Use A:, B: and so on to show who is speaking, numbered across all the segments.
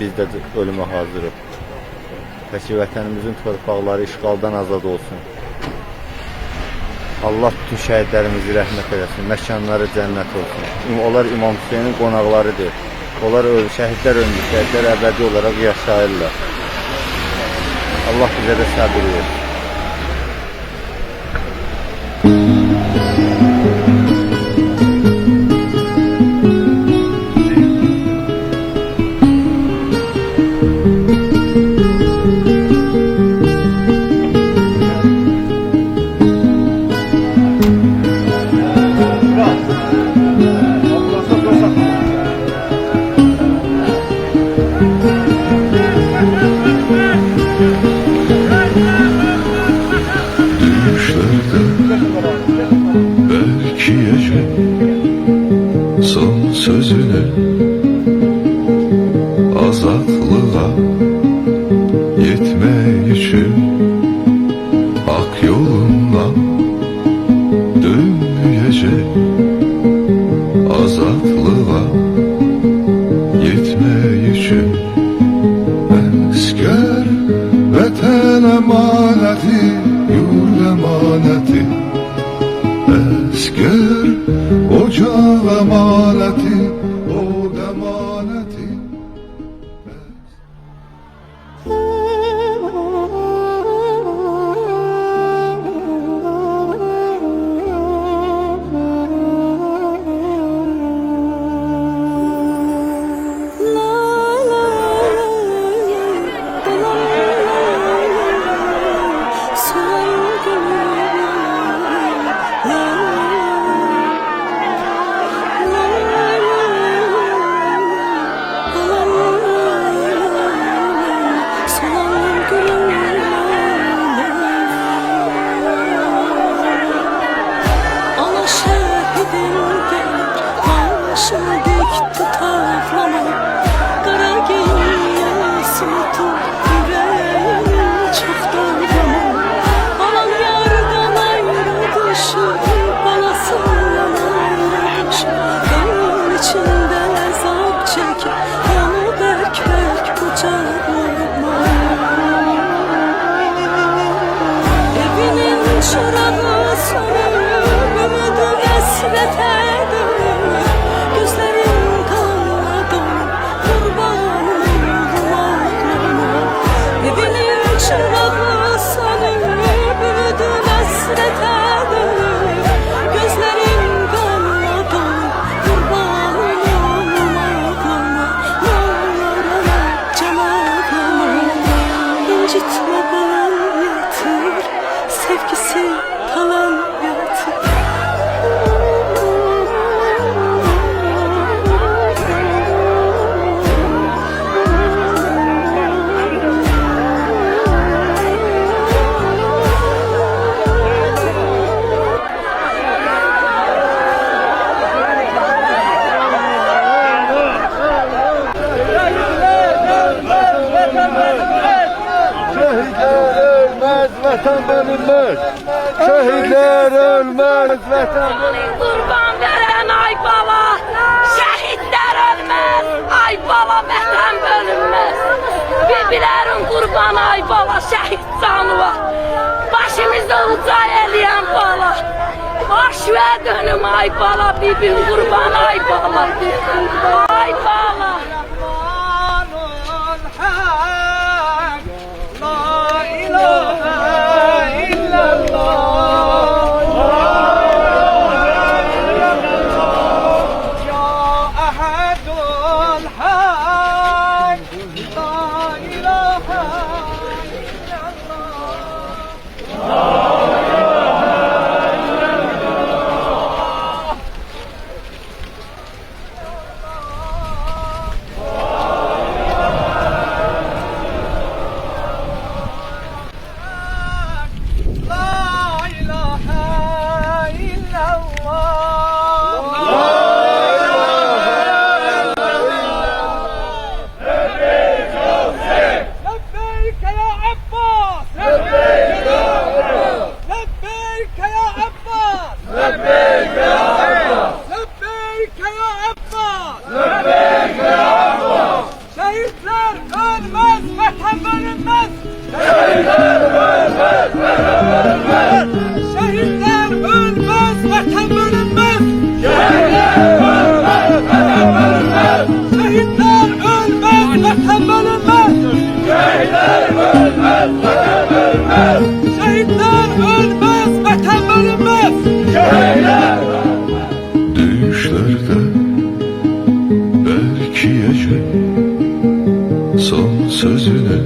A: Biz də ölümə hazırıq. Peki vətənimizin torpaqları işğaldan azad olsun. Allah bütün şəhidlərimizi rəhmət eləsin, məkanları cənnət olsun. Onlar İmam Hüseynin qonaqlarıdır. Onlar şəhidlər ölmüş, şəhidlər əbədi olaraq yaşayırlar. Allah bizə də səbir versin.
B: Son sözünü azatlığa yetmek için hak yolundan dönmeyecek. Azatlığa yetmek için asker vatan emaneti, yurt emaneti. Asker ocaq emaneti, od emaneti.
A: Vatan bölünmez, şehitler ölmez, vatan bölünmez.
C: Kurban veren ay bala, şehitler ölmez, ay bala vatan bölünmez. Birbirlerin kurban ay bala, şehit canı var. Başımızda uca eleyen bala, baş ve dönüm ay bala, birbir kurban ay bala, ay bala.
D: Şehitler ölmez, vatan bölünmez. Şehitler ölmez, vatan bölünmez. Şehitler ölmez, vatan bölünmez. Şehitler ölmez, vatan bölünmez.
B: Düşlerde belki ece son sözünü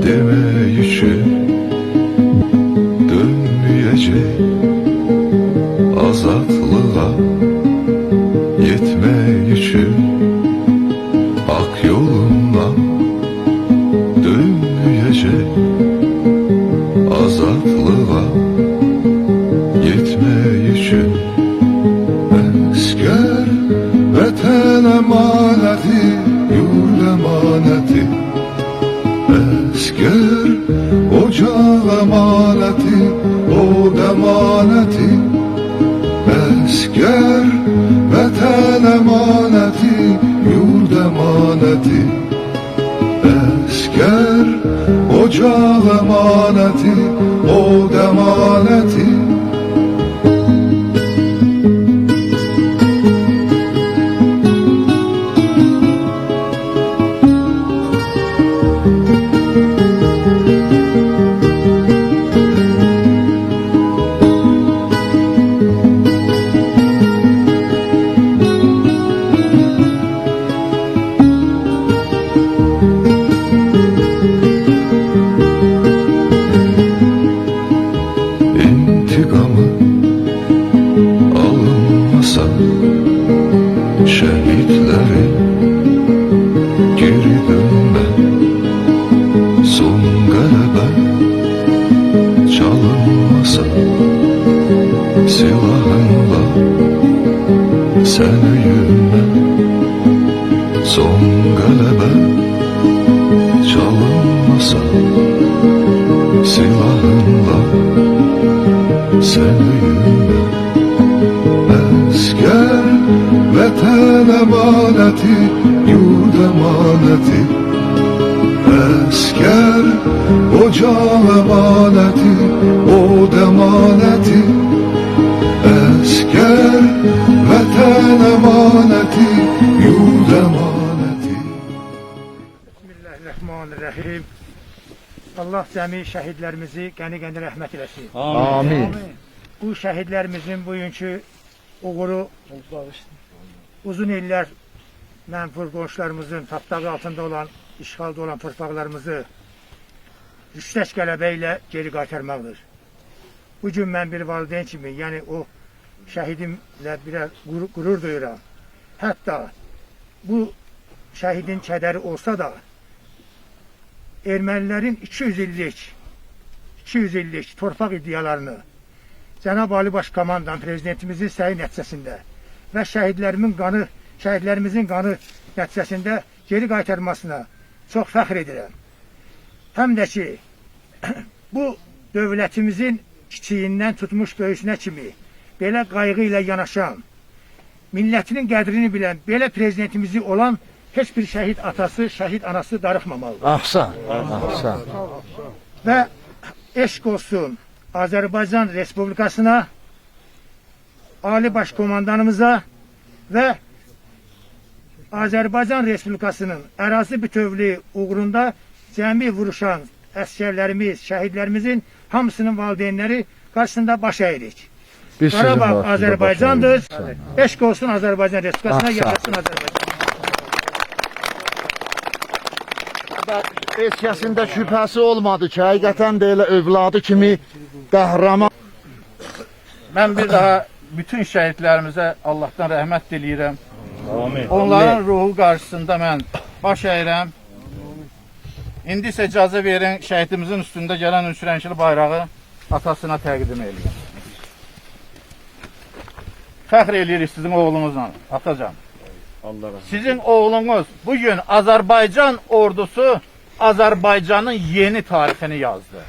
B: demeyişi dönmeyecek azatlığa yetmeyişi hak yolundan dönmeyecek azatlığa yetmeyişi Esker vatan emaneti, yurt emaneti. Esker ocak emaneti, od emaneti. Esker vatan emaneti, yurt emaneti. Esker ocak emaneti, od emaneti. İntikamı alınmasa şehitleri geri dönme son galebe çalınmasa silahınla sen yürüme son galebe çalınmasa silahınla sen yürüme Esker vatan emaneti, yurt emaneti. Esker ocak emaneti, od emaneti. Esker vatan emaneti, yurt emaneti.
E: Bismillahirrahmanirrahim. Allah cəmi şəhidlərimizi qəni-qəni rəhmət eləsin.
A: Amin.
E: Bu şəhidlərimizin bugünkü uğuru uzun illər mənfur qonşularımızın tapdağı altında olan, işğalda olan torpaqlarımızı yüksək qələbə ilə geri qaytarmaqdır. Bugün mən bir valideyn kimi, yəni o şəhidimlə biraz qürur duyuram. Hətta bu şəhidin kədəri olsa da ermənilərin 200 illik torpaq iddialarını Cənab Ali Baş Komandan prezidentimizin səyi nəticəsində və şəhidlərimizin qanı nəticəsində geri qaytarmasına çox fəxr edirəm. Həm də ki, bu dövlətimizin kiçiyindən tutmuş böyüsünə kimi belə qayğı ilə yanaşan, millətinin qədrini bilən, belə prezidentimizi olan heç bir şəhid atası, şəhid anası darıxmamalıdır.
A: Ahsan. Ahsan.
E: Və eşq olsun Azərbaycan Respublikasına, Ali Baş Komandanımıza və Azərbaycan Respublikasının ərazi bütövlüyü uğrunda cəmi vuruşan əskərlərimiz, şəhidlərimizin hamısının valideynləri qarşısında baş əyirik. Qarabağ Azərbaycandır. Eşq olsun Azərbaycan Respublikasına, yaşasın Azərbaycan.
A: Heç kəsində şübhəsi olmadı ki, həqiqətən də elə övladı kimi qəhrəman.
F: Mən bir daha bütün şəhidlərimizə Allahdan rəhmət diləyirəm. Onların ruhu qarşısında mən baş əyirəm. İndi isə icazə verin, şəhidimizin üstündə gələn üç-rəngli bayrağı atasına təqdim edir. Fəxr eləyirik sizin oğlunuzla, atacan. Sizin oğlunuz bugün Azərbaycan ordusu Azərbaycanın yeni tarixini yazdı.